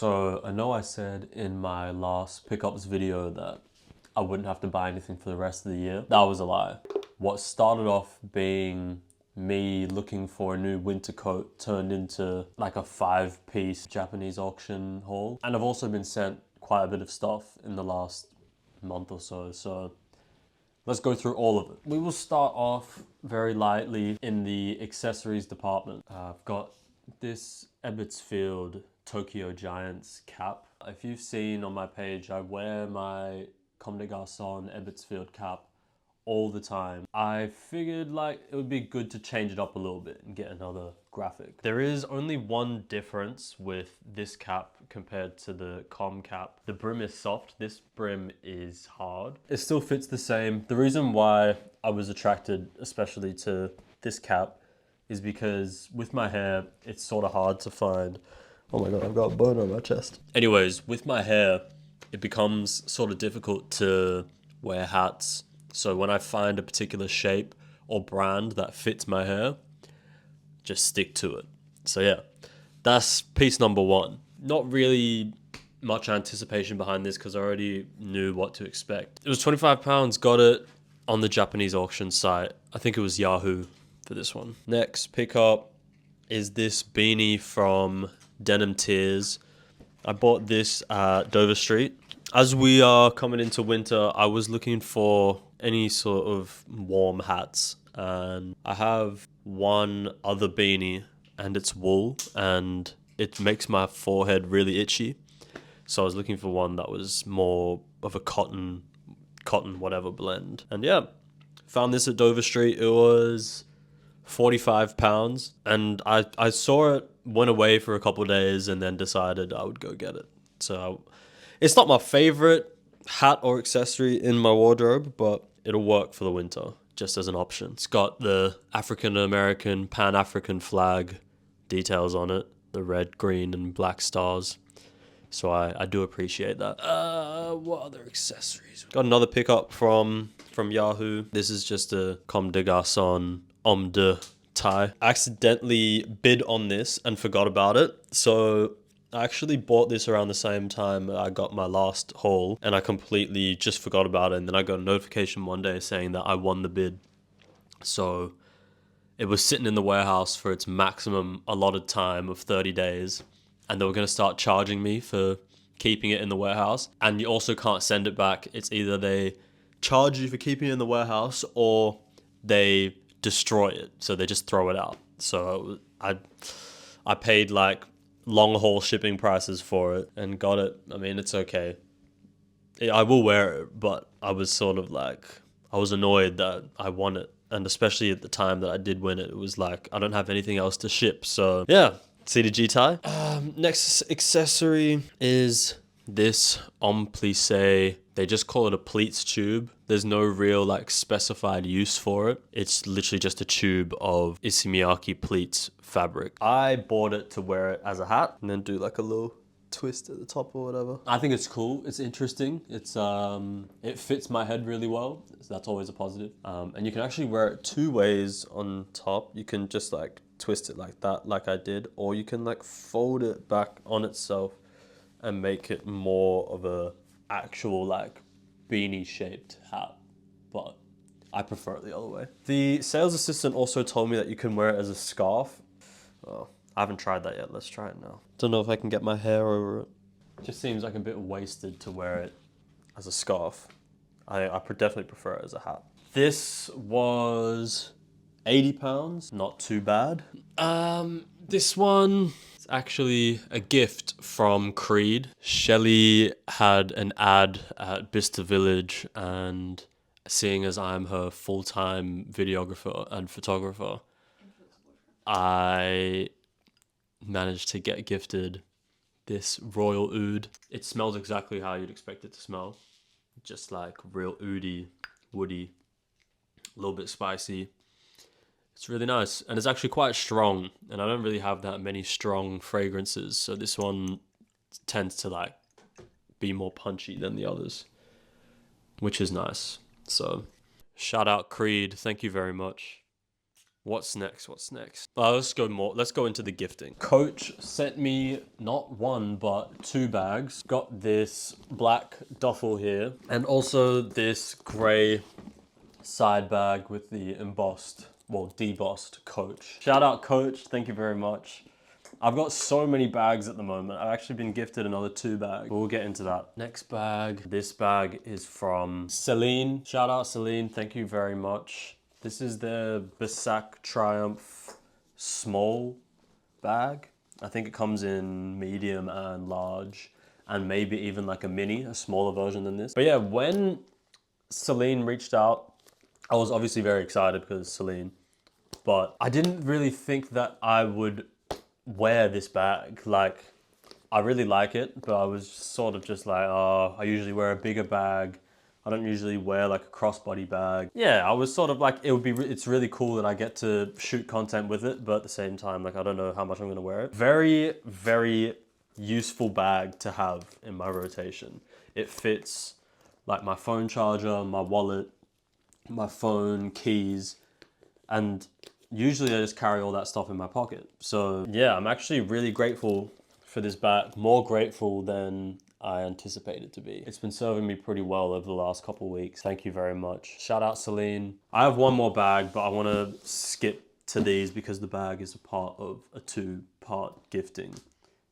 So I know I said in my last pickups video that I wouldn't have to buy anything for the rest of the year. That was a lie. What started off being me looking for a new winter coat turned into like a 5-piece Japanese auction haul. And I've also been sent quite a bit of stuff in the last month or so. So let's go through all of it. We will start off very lightly in the accessories department. I've got this Ebbertsfield Tokyo Giants cap. If you've seen on my page, I wear my Comme des Garçons Ebbertsfield cap all the time. I figured like it would be good to change it up a little bit and get another graphic. There is only one difference with this cap compared to the Comme cap. The brim is soft, this brim is hard. It still fits the same. The reason why I was attracted especially to this cap is because with my hair, it's sort of hard to find. Oh my God, I've got a bone on my chest. Anyways, with my hair, it becomes sort of difficult to wear hats. So when I find a particular shape or brand that fits my hair, just stick to it. So yeah, that's piece number one. Not really much anticipation behind this because I already knew what to expect. It was £25, got it on the Japanese auction site. I think it was Yahoo for this one. Next pickup is this beanie from Denim Tee. I bought this at Dover Street. As we are coming into winter, I was looking for any sort of warm hats, and I have one other beanie and it's wool and it makes my forehead really itchy. So I was looking for one that was more of a cotton whatever blend. And yeah, found this at Dover Street. It was £45 and I saw it, went away for a couple of days and then decided I would go get it. So it's not my favorite hat or accessory in my wardrobe, but it'll work for the winter just as an option. It's got the African-American, Pan-African flag details on it, the red, green and black stars. So I do appreciate that. What other accessories? Got another pickup from Yahoo. This is just a Comme des Garçons Homme de tie. I accidentally bid on this and forgot about it. So I actually bought this around the same time I got my last haul and I completely just forgot about it. And then I got a notification one day saying that I won the bid. So it was sitting in the warehouse for its maximum allotted time of 30 days. And they were going to start charging me for keeping it in the warehouse. And you also can't send it back. It's either they charge you for keeping it in the warehouse or they destroy it. So they just throw it out. So I paid like long haul shipping prices for it and got it. I mean, it's okay. I will wear it, but I was sort of like, I was annoyed that I won it. And especially at the time that I did win it, it was like, I don't have anything else to ship. So yeah, CDG Tie. Next accessory is this homme plissé. They just call it a pleats tube. There's no real like specified use for it. It's literally just a tube of Issey-Miyake pleats fabric. I bought it to wear it as a hat and then do like a little twist at the top or whatever. I think it's cool. It's interesting. It's it fits my head really well. So that's always a positive. And you can actually wear it two ways on top. You can just like twist it like that, like I did, or you can like fold it back on itself and make it more of a actual like beanie shaped hat, but I prefer it the other way. The sales assistant also told me that you can wear it as a scarf. Oh, I haven't tried that yet. Let's try it now. Don't know if I can get my hair over it. Just seems like a bit wasted to wear it as a scarf. I definitely prefer it as a hat. This was £80, not too bad. This one is actually a gift from Creed. Shelley had an ad at Bicester Village, and seeing as I'm her full-time videographer and photographer, I managed to get gifted this royal oud. It smells exactly how you'd expect it to smell. Just like real oudy, woody, a little bit spicy. It's really nice, and it's actually quite strong, and I don't really have that many strong fragrances, so this one tends to like be more punchy than the others, which is nice. So shout out Creed, thank you very much. What's next? What's next? Let's go into the gifting. Coach sent me not one, but 2 bags. Got this black duffel here, and also this gray side bag with the embossed, well, debossed Coach. Shout out Coach, thank you very much. I've got so many bags at the moment. I've actually been gifted another 2 bags, but we'll get into that. Next bag, this bag is from Seline. Shout out Seline, thank you very much. This is the Besac Triumph small bag. I think it comes in medium and large, and maybe even like a mini, a smaller version than this. But yeah, when Seline reached out, I was obviously very excited because Seline, but I didn't really think that I would wear this bag. Like, I really like it, but I was sort of just like, oh, I usually wear a bigger bag. I don't usually wear like a crossbody bag. Yeah, I was sort of like, it's really cool that I get to shoot content with it, but at the same time, like, I don't know how much I'm gonna wear it. Very, very useful bag to have in my rotation. It fits like my phone charger, my wallet, my phone, keys, and usually I just carry all that stuff in my pocket. So yeah, I'm actually really grateful for this bag, more grateful than I anticipated to be. It's been serving me pretty well over the last couple of weeks. Thank you very much. Shout out Seline. I have one more bag, but I want to skip to these because the bag is a part of a 2-part gifting.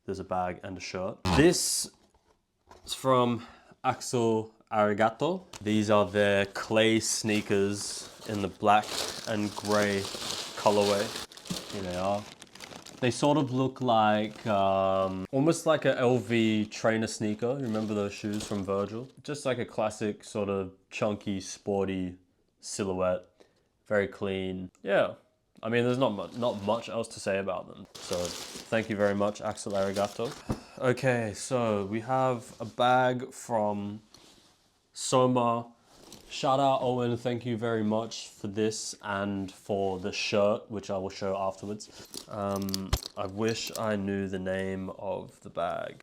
There's a bag and a shirt. This is from Axel Aragato. These are their clay sneakers in the black and gray colorway. Here they are. They sort of look like, almost like a LV trainer sneaker. You remember those shoes from Virgil? Just like a classic sort of chunky, sporty silhouette. Very clean. Yeah, I mean, there's not much else to say about them. So thank you very much, Axel Aragato. Okay, so we have a bag from Somar. Shout out Owen, thank you very much for this and for the shirt, which I will show afterwards. I wish I knew the name of the bag.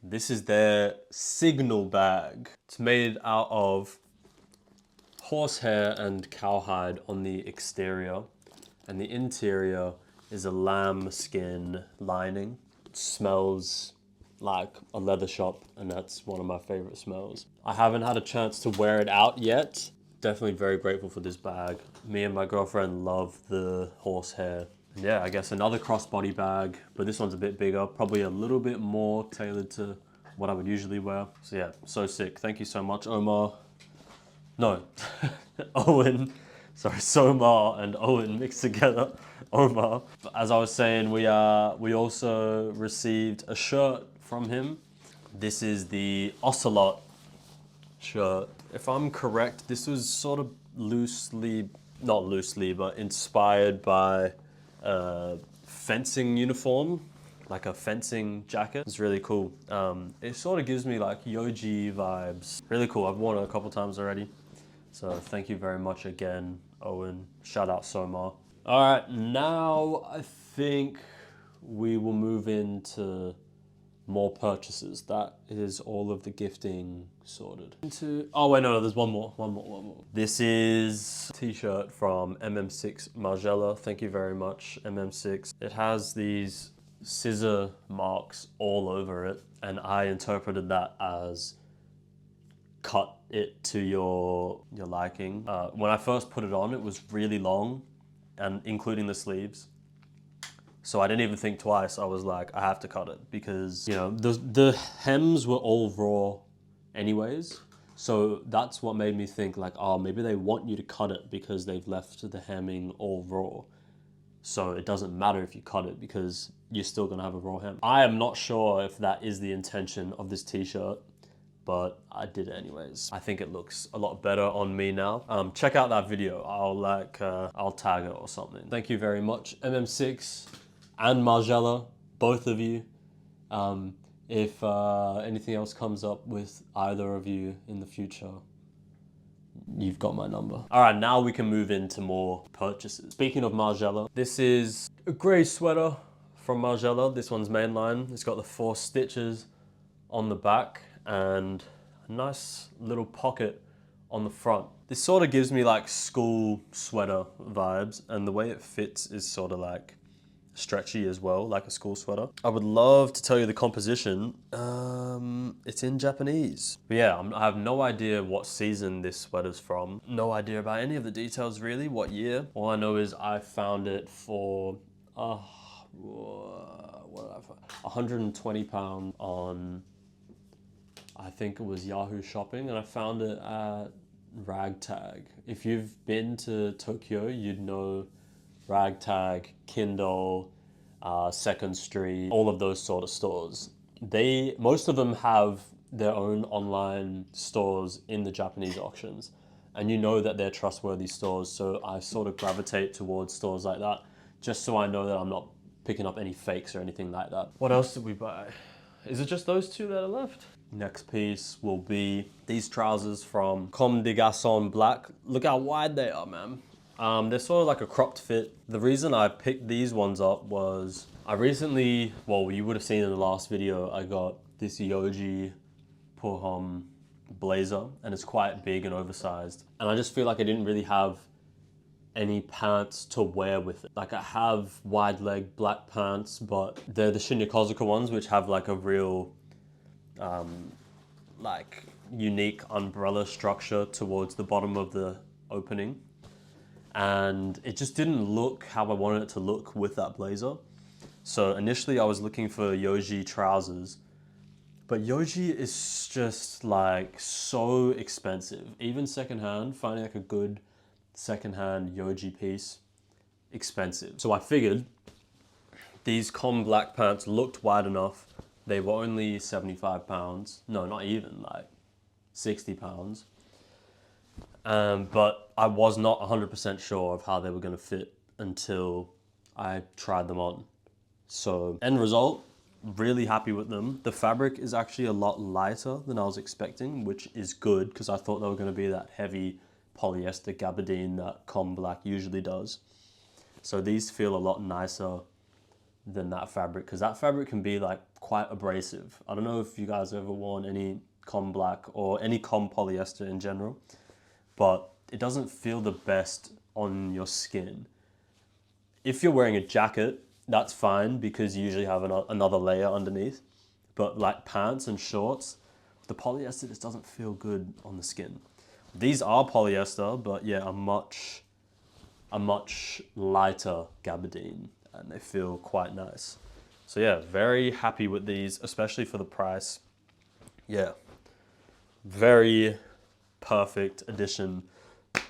This is their signal bag. It's made out of horsehair and cowhide on the exterior, and the interior is a lamb skin lining. It smells like a leather shop, and that's one of my favorite smells. I haven't had a chance to wear it out yet. Definitely very grateful for this bag. Me and my girlfriend love the horsehair. And yeah, I guess another crossbody bag, but this one's a bit bigger, probably a little bit more tailored to what I would usually wear. So yeah, so sick. Thank you so much, Omar. No, Owen. Sorry, Somar and Owen mixed together. Omar. As I was saying, we also received a shirt from him. This is the Ocelot shirt. If I'm correct, this was sort of not loosely, but inspired by a fencing uniform, like a fencing jacket. It's really cool. It sort of gives me like Yoji vibes. Really cool. I've worn it a couple times already. So thank you very much again, Owen. Shout out Somar. All right, now I think we will move into more purchases. That is all of the gifting sorted. Oh wait, no, there's one more. This is a t-shirt from MM6 Margiela. Thank you very much, MM6. It has these scissor marks all over it, and I interpreted that as cut it to your liking. When I first put it on, it was really long, and including the sleeves. So I didn't even think twice. I was like, I have to cut it because, you know, the hems were all raw anyways. So that's what made me think like, oh, maybe they want you to cut it because they've left the hemming all raw. So it doesn't matter if you cut it because you're still gonna have a raw hem. I am not sure if that is the intention of this t-shirt, but I did it anyways. I think it looks a lot better on me now. Check out that video. I'll tag it or something. Thank you very much, MM6 and Margiela, both of you. If anything else comes up with either of you in the future, you've got my number. All right, now we can move into more purchases. Speaking of Margiela, this is a gray sweater from Margiela. This one's mainline. It's got the 4 stitches on the back and a nice little pocket on the front. This sort of gives me like school sweater vibes, and the way it fits is sort of like stretchy as well, like a school sweater. I would love to tell you the composition. It's in Japanese. But yeah, I have no idea what season this sweater's from. No idea about any of the details really, what year. All I know is I found it for, what did I find? £120 on, I think it was Yahoo Shopping, and I found it at Ragtag. If you've been to Tokyo, you'd know Ragtag, Kindle, Second Street, all of those sort of stores. Most of them have their own online stores in the Japanese auctions, and you know that they're trustworthy stores, so I sort of gravitate towards stores like that, just so I know that I'm not picking up any fakes or anything like that. What else did we buy? Is it just those two that are left? Next piece will be these trousers from Comme des Garçons Black. Look how wide they are, man. They're sort of like a cropped fit. The reason I picked these ones up was I recently, well, you would have seen in the last video, I got this Yoji Pohom blazer, and it's quite big and oversized. And I just feel like I didn't really have any pants to wear with it. Like I have wide leg black pants, but they're the Shinya Kozuka ones, which have like a real, like unique umbrella structure towards the bottom of the opening. And it just didn't look how I wanted it to look with that blazer. So initially I was looking for Yoji trousers, but Yoji is just like so expensive. Even secondhand, finding like a good secondhand Yoji piece, expensive. So I figured these Comme black pants looked wide enough. They were only £75. No, not even, like £60. But I was not 100% sure of how they were going to fit until I tried them on. So end result, really happy with them. The fabric is actually a lot lighter than I was expecting, which is good because I thought they were going to be that heavy polyester gabardine that Comme Black usually does. So these feel a lot nicer than that fabric, because that fabric can be like quite abrasive. I don't know if you guys ever worn any Comme Black or any Comme polyester in general, but it doesn't feel the best on your skin. If you're wearing a jacket, that's fine because you usually have another layer underneath. But like pants and shorts, the polyester just doesn't feel good on the skin. These are polyester, but yeah, a much lighter gabardine, and they feel quite nice. So yeah, very happy with these, especially for the price. Yeah, very perfect addition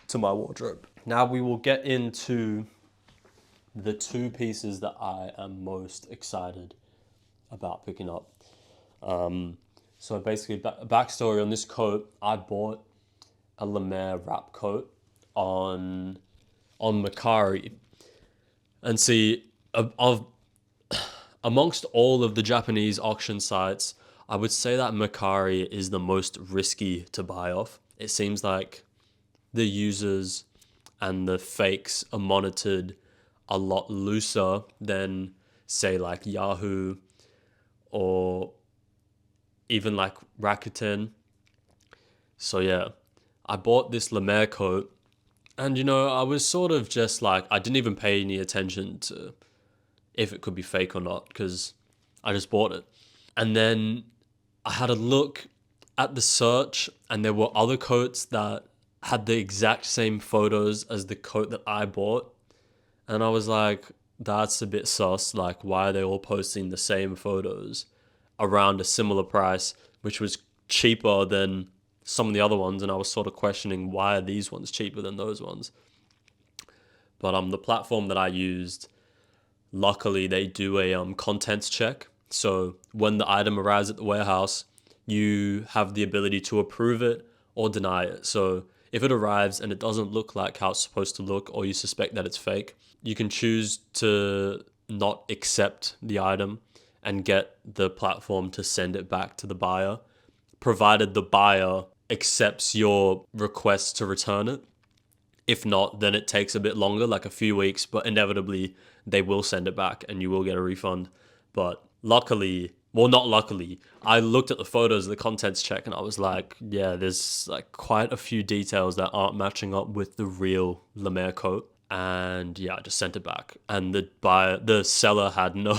to my wardrobe. Now we will get into the two pieces that I am most excited about picking up. So basically, backstory on this coat, I bought a Lemaire wrap coat on Mercari. And see, amongst all of the Japanese auction sites, I would say that Mercari is the most risky to buy off. It seems like the users and the fakes are monitored a lot looser than, say, like Yahoo or even like Rakuten. So yeah, I bought this Lemaire coat, and you know, I was sort of just like, I didn't even pay any attention to if it could be fake or not, because I just bought it. And then I had a look at the search, and there were other coats that had the exact same photos as the coat that I bought. And I was like, that's a bit sus. Like, why are they all posting the same photos around a similar price, which was cheaper than some of the other ones? And I was sort of questioning, why are these ones cheaper than those ones? But the platform that I used, luckily they do a contents check. So when the item arrives at the warehouse, you have the ability to approve it or deny it. So if it arrives and it doesn't look like how it's supposed to look, or you suspect that it's fake, you can choose to not accept the item and get the platform to send it back to the buyer, provided the buyer accepts your request to return it. If not, then it takes a bit longer, like a few weeks, but inevitably they will send it back and you will get a refund. But luckily, Well, not luckily. I looked at the photos of the contents check and I was like, yeah, there's like quite a few details that aren't matching up with the real Le Maire coat. And yeah, I just sent it back. And the seller had no,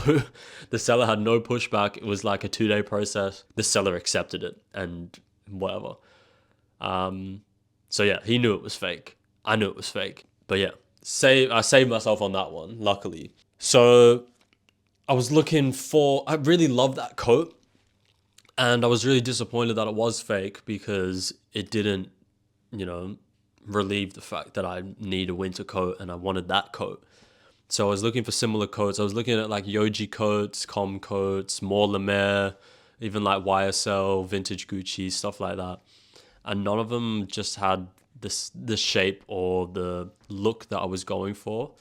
the seller had no pushback. It was like a 2-day process. The seller accepted it and whatever. So yeah, he knew it was fake. I knew it was fake. But yeah, I saved myself on that one, luckily. So I was looking for, I really love that coat. And I was really disappointed that it was fake because it didn't, you know, relieve the fact that I need a winter coat and I wanted that coat. So I was looking for similar coats. I was looking at like Yoji coats, Comme coats, more Le Maire, even like YSL, vintage Gucci, stuff like that. And none of them just had the shape or the look that I was going for,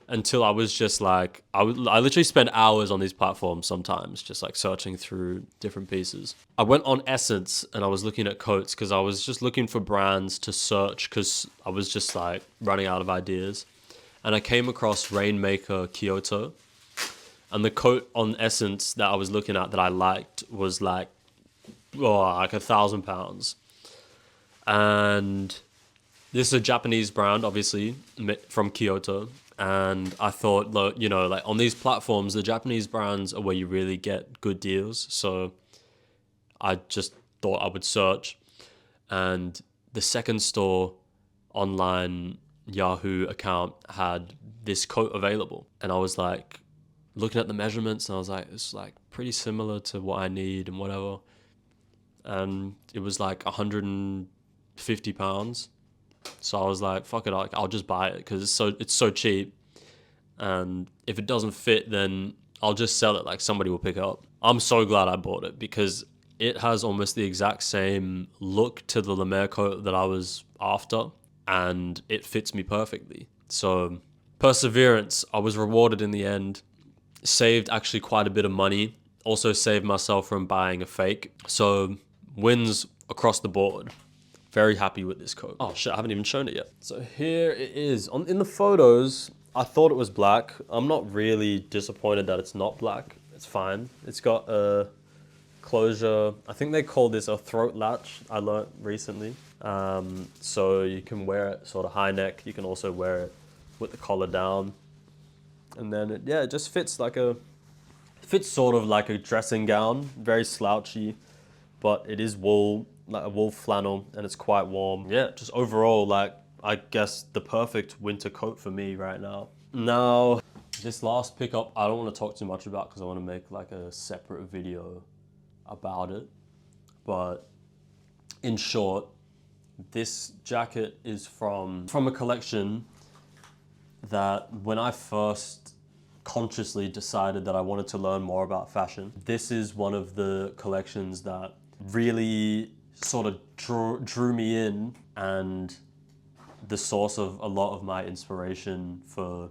until I was just like, I literally spent hours on these platforms sometimes, just like searching through different pieces. I went on Essence and I was looking at coats because I was just looking for brands to search because I was just like running out of ideas. And I came across Rainmaker Kyoto. And the coat on Essence that I was looking at that I liked was like £1,000. And this is a Japanese brand, obviously, from Kyoto. And I thought, look, you know, like on these platforms, the Japanese brands are where you really get good deals. So I just thought I would search. And the second store online Yahoo account had this coat available. And I was like, looking at the measurements, and I was like, it's like pretty similar to what I need and whatever. And it was like £150. So I was like, fuck it, I'll just buy it because it's so cheap. And if it doesn't fit, then I'll just sell it, like somebody will pick it up. I'm so glad I bought it because it has almost the exact same look to the Le Maire coat that I was after, and it fits me perfectly. So perseverance, I was rewarded in the end. Saved actually quite a bit of money. Also saved myself from buying a fake. So wins across the board. Very happy with this coat. Oh shit, I haven't even shown it yet. So here it is. In the photos, I thought it was black. I'm not really disappointed that it's not black. It's fine. It's got a closure. I think they call this a throat latch, I learnt recently. So you can wear it sort of high neck. You can also wear it with the collar down. And then it just fits sort of like a dressing gown. Very slouchy, but it is wool, like a wool flannel, and it's quite warm. Yeah, just overall, like, I guess the perfect winter coat for me right now. Now, this last pickup, I don't want to talk too much about because I want to make like a separate video about it. But in short, this jacket is from a collection that when I first consciously decided that I wanted to learn more about fashion, this is one of the collections that really sort of drew me in, and the source of a lot of my inspiration for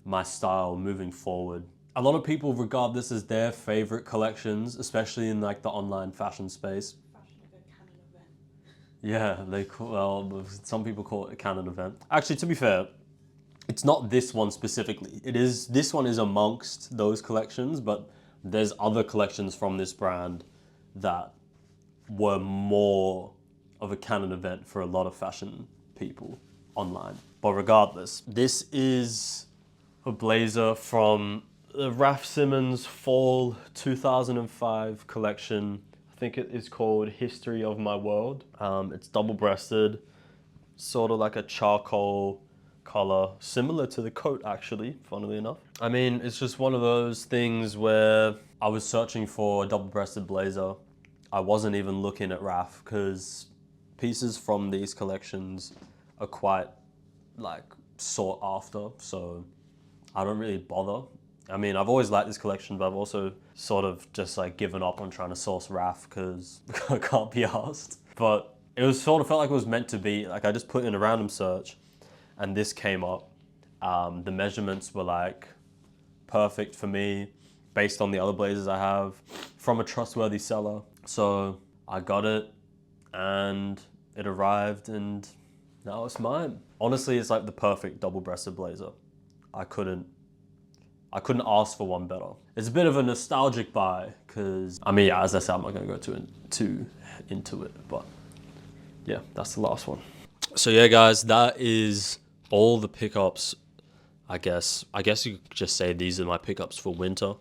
my style moving forward. A lot of people regard this as their favorite collections, especially in like the online fashion space. Yeah, some people call it a canon event. Actually, to be fair, it's not this one specifically. This one is amongst those collections, but there's other collections from this brand that were more of a canon event for a lot of fashion people online. But regardless, this is a blazer from the Raf Simons Fall 2005 collection. I think it is called History of My World. It's double-breasted, sort of like a charcoal color, similar to the coat actually, funnily enough. I mean, it's just one of those things where I was searching for a double-breasted blazer. I wasn't even looking at Raf because pieces from these collections are quite like sought after, so I don't really bother. I mean, I've always liked this collection, but I've also sort of just like given up on trying to source Raf because I can't be asked. But it was sort of felt like it was meant to be. Like I just put in a random search and this came up. The measurements were like perfect for me based on the other blazers I have from a trustworthy seller. So I got it and it arrived and now it's mine. Honestly, it's like the perfect double-breasted blazer. I couldn't I couldn't ask for one better. It's a bit of a nostalgic buy because, I mean, yeah, as I said, I'm not gonna go too into it, but yeah, that's the last one. So yeah, guys, that is all the pickups. I guess you could just say these are my pickups for winter.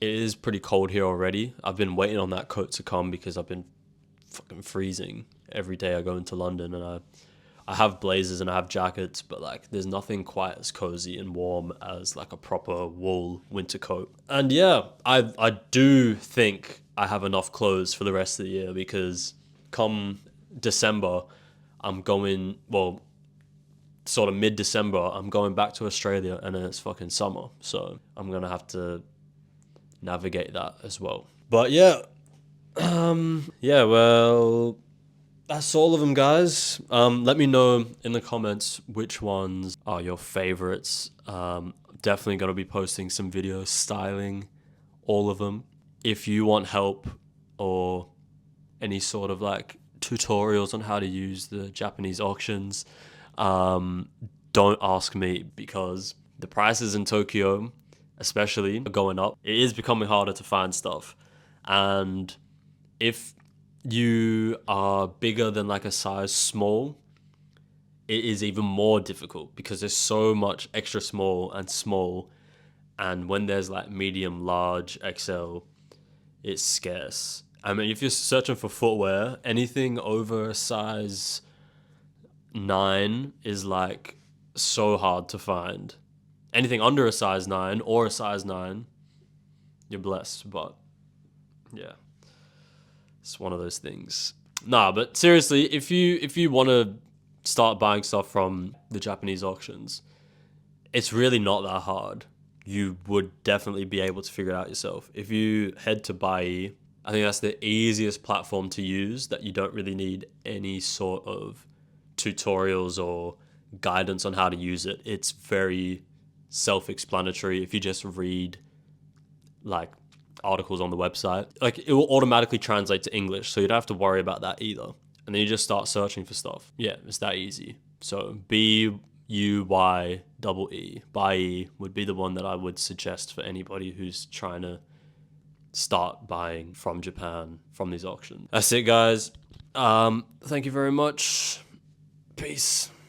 It is pretty cold here already. I've been waiting on that coat to come because I've been fucking freezing every day I go into London, and I have blazers and I have jackets, but like there's nothing quite as cozy and warm as like a proper wool winter coat. And yeah, I do think I have enough clothes for the rest of the year because come December, I'm going, well, sort of mid-December, I'm going back to Australia and then it's fucking summer. So I'm going to have to navigate that as well. But yeah, yeah, well, that's all of them, guys. Let me know in the comments which ones are your favorites. Definitely going to be posting some videos styling all of them. If you want help or any sort of like tutorials on how to use the Japanese auctions, don't ask me because the prices in Tokyo especially are going up. It is becoming harder to find stuff, and if you are bigger than like a size small, it is even more difficult because there's so much extra small, and when there's like medium, large, XL, it's scarce. I mean, if you're searching for footwear, anything over a size 9 is like so hard to find. Anything under a size 9 or a size 9, you're blessed. But yeah, it's one of those things. Nah, but seriously, if you want to start buying stuff from the Japanese auctions, it's really not that hard. You would definitely be able to figure it out yourself. If you head to Bai, I think that's the easiest platform to use, that you don't really need any sort of tutorials or guidance on how to use it. It's very self-explanatory. If you just read like articles on the website, like it will automatically translate to English, so you don't have to worry about that either. And then you just start searching for stuff. Yeah, it's that easy. So BUYEE, Bai would be the one that I would suggest for anybody who's trying to start buying from Japan from these auctions. That's it, guys. Thank you very much. Peace.